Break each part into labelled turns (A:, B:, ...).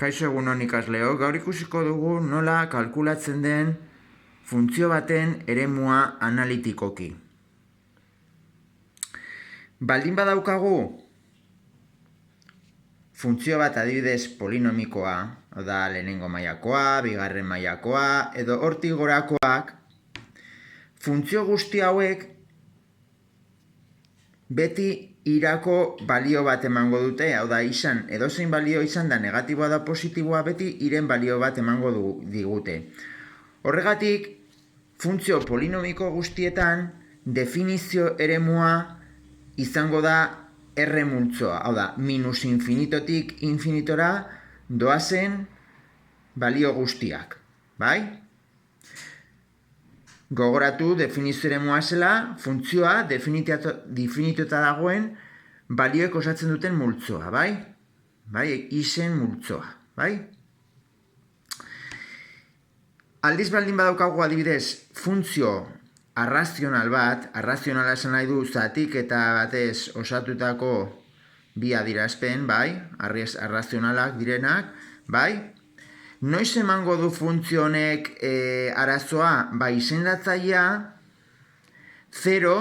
A: Kaixo egunon ikasleok, gaur ikusiko dugu nola kalkulatzen den funtzio baten eremua analitikoki. Baldin badaukagu funtzio bat adibidez polinomikoa, da lehenengo mailakoa, bigarren mailakoa, edo hortik gorakoak, funtzio guzti hauek beti irako balio bat emango dute, hau da izan, edozein balio izan da negatiboa da positiboa, beti iren balio bat emango digute. Horregatik, funtzio polinomiko guztietan definizio eremua izango da R multzoa, hau da, minus infinitotik infinitora doazen balio guztiak, bai? Gogoratu definizio eremua zela, funtzioa definituta dagoen balioek osatzen duten multzoa, bai? Bai, izen multzoa, bai? Aldiz baldin badaukagu adibidez funtzio arrazional bat, arrazionala esan nahi du zatik eta batez osatutako bi adierazpen, bai? Arrazionalak direnak, bai? Noiz emango du funtzio honek arazoa? Ba, izendatzailea 0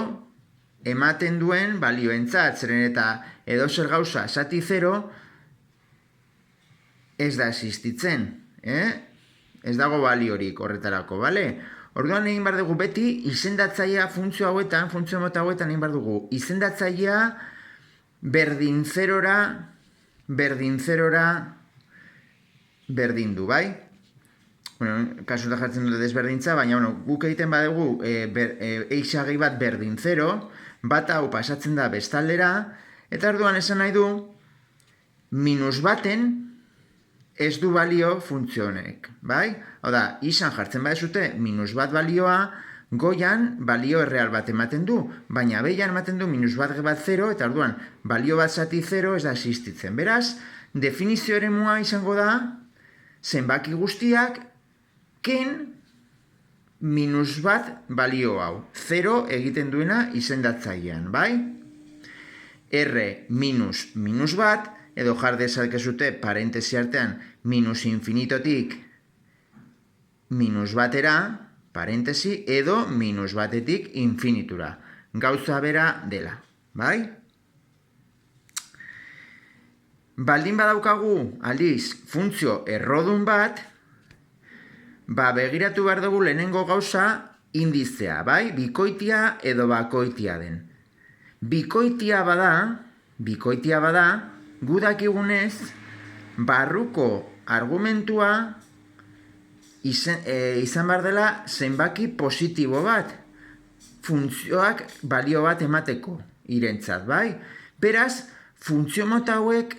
A: ematen duen balioentzat, zeren eta edozer gauza zati 0 ez da existitzen, ez dago baliorik horretarako, bale? Orduan egin behar dugu beti izendatzailea funtzio hauetan, funtzio mota hauetan egin behar dugu izendatzailea berdin zerora berdin du, bai? Bueno, kasuta jartzen dute desberdintza, baina guk egiten badugu eixagai bat berdin 0, bat hau pasatzen da bestaldera, eta orduan esan nahi du minus baten ez du balio funtzio honek, bai? Hau da, izan jartzen badezute minus bat balioa, goian balio erreal bat ematen du, baina behian ematen du minus bat 0, eta orduan balio bat zati 0 ez da existitzen. Beraz, definizio eremua izango da zenbaki guztiak ken minus bat balio hau. 0 egiten duena izendatzailean, bai? R minus minus bat, edo jar dezakezute parentesi artean minus infinitotik minus batera, parentesi, edo minus batetik infinitura. Gauza bera dela, bai? Baldin badaukagu, aldiz, funtzio errodun bat, ba begiratu behar dugu lehenengo gauza indizea, bai? Bikoitia edo bakoitia den. Bikoitia bada, gudakigunez, barruko argumentua izan behar dela zenbaki positibo bat, funtzioak balio bat emateko irentzat, bai? Beraz, funtzio mota hauek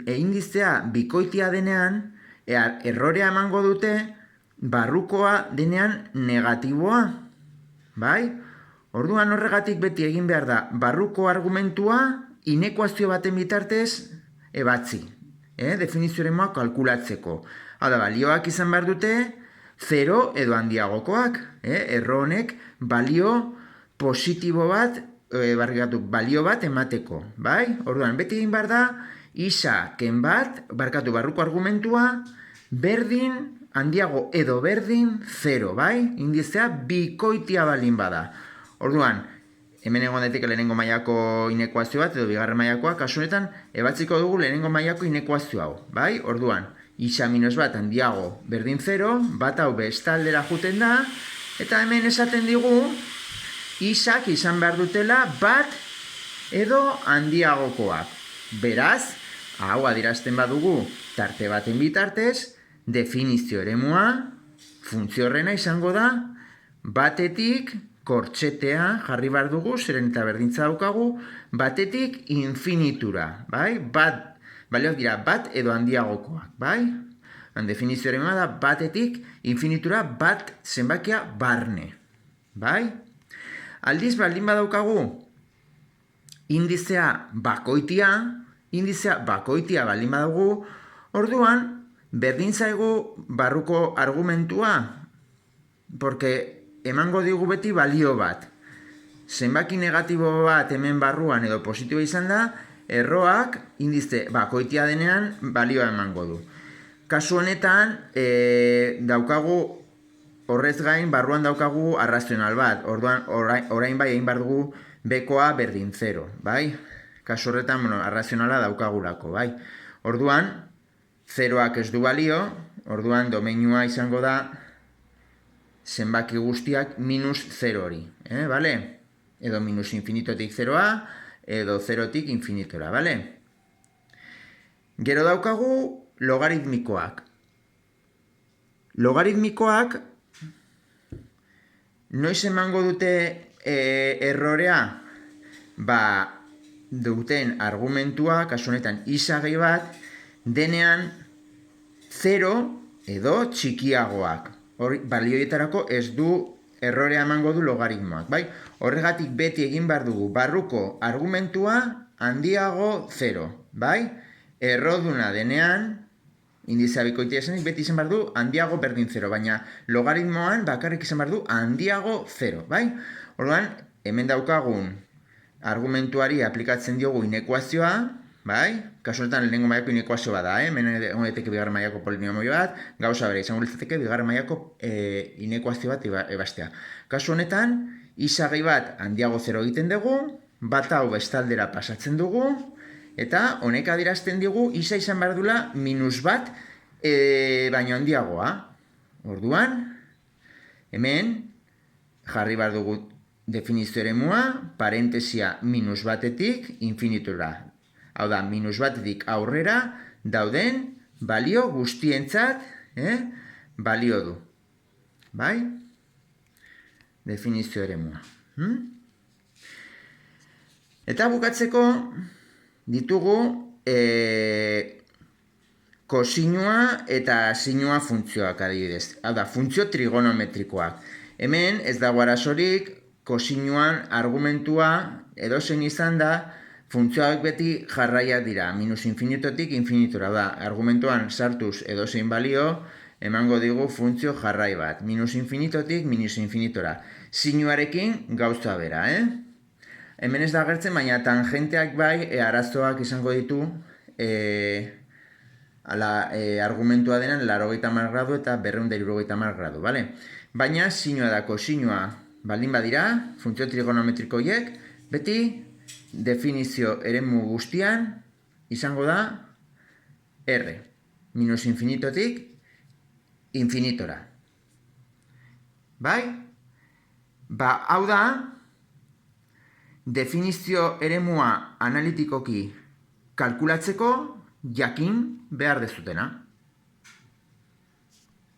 A: indizea bikoitia denean, errorea emango dute, barrukoa denean negatiboa, bai? Orduan horregatik beti egin behar da, barruko argumentua inekuazio baten bitartez ebatzi, definizio eremuak kalkulatzeko. Hau da, balioak izan behar dute, 0 edo handiagokoak, erro honek balio positibo bat, balio bat emateko, bai? Orduan, beti egin behar da, isa ken bat, barruko argumentua, berdin, handiago edo berdin, 0, bai? Indizea bikoitia baldin bada. Orduan, hemen egon daiteke lehenengo mailako inekuazio bat, edo bigarren mailakoa, kasu honetan, ebatziko dugu lehenengo mailako inekuazio hau, bai? Orduan, isa minus bat handiago berdin 0, bat hau bestaldera juten da, eta hemen esaten digu, isak izan behar dutela bat edo handiagokoak. Beraz, hau adierazten badugu tarte baten bitartez, definizio eremua, funtzio horrena izango da, batetik kortxetea jarri behar dugu, zeren eta berdintza daukagu, batetik infinitura, bai? Balioak dira bat edo handiagokoak, bai? Definizio eremua da batetik infinitura bat zenbakia barne, bai? Aldiz baldin badaukagu indizea bakoitia baldin badugu, orduan berdin zaigu barruko argumentua, porque emango digu beti balio bat. Zenbaki negatibo bat hemen barruan edo positibo izan da, erroak indize bakoitia denean balioa emango du. kasu honetan, daukagu, horrez gain, barruan daukagu arrazional bat. Orduan, orain bai egin behar dugu bekoa berdin 0, bai? Kasu horretan, arrazionala daukagulako, bai? Orduan, 0ak ez du balio, orduan domeinua izango da zenbaki guztiak minus 0 hori, bale? Edo minus infinitotik 0a, edo 0tik infinitora, bale? Gero daukagu logaritmikoak. Logaritmikoak noiz emango dute errorea? Ba, duten argumentua, kasu honetan izagi bat, denean 0 edo txikiagoak. Balioetarako ez du errorea emango du logaritmoak, bai? Horregatik beti egin behar dugu barruko argumentua handiago 0, bai? Erroduna denean, indizea bikoitia esanik, beti izan behar du handiago berdin 0, baina logaritmoan bakarrik izan behar du handiago 0, bai? Orduan, hemen daukagun argumentuari aplikatzen diogu inekuazioa, bai? Kasu honetan lehenengo mailako inekuazio bat da, hemen egon daiteke bigarren mailako polinomio bat, gauza bere, izango litzateke bigarren mailako inekuazio bat ebastea. Kasu honetan, izagi bat handiago 0 egiten dugu, bat hau bestaldera pasatzen dugu, eta honek adierazten digu isa izan behar dula minus bat baino handiagoa. Orduan, hemen jarri behar dugu definizio eremua, parentesia minus batetik infinitura. Hau da, minus batetik aurrera dauden balio guztientzat balio du. Bai? Definizio eremua. Eta bukatzeko ditugu kosinua eta sinua funtzioak adibidez. Hau da, funtzio trigonometrikoak. Hemen ez dago arazorik kosinuan argumentua edozein izan da funtzioak beti jarraiak dira, minus infinitotik infinitora da. Argumentuan sartuz edozein balio, emango digu funtzio jarrai bat. Minus infinitotik minus infinitora. Sinuarekin gauza bera, Hemen ez da agertzen, baina tangenteak bai arazoak izango ditu argumentua denan 80 gradu eta 270 gradu, bale? Baina sinua da kosinua baldin badira, funtzio trigonometriko horiek, beti definizio eremu guztian izango da R, minus infinitotik infinitora. Bai? Ba, hau da, definizio eremua analitikoki kalkulatzeko jakin behar dezutena.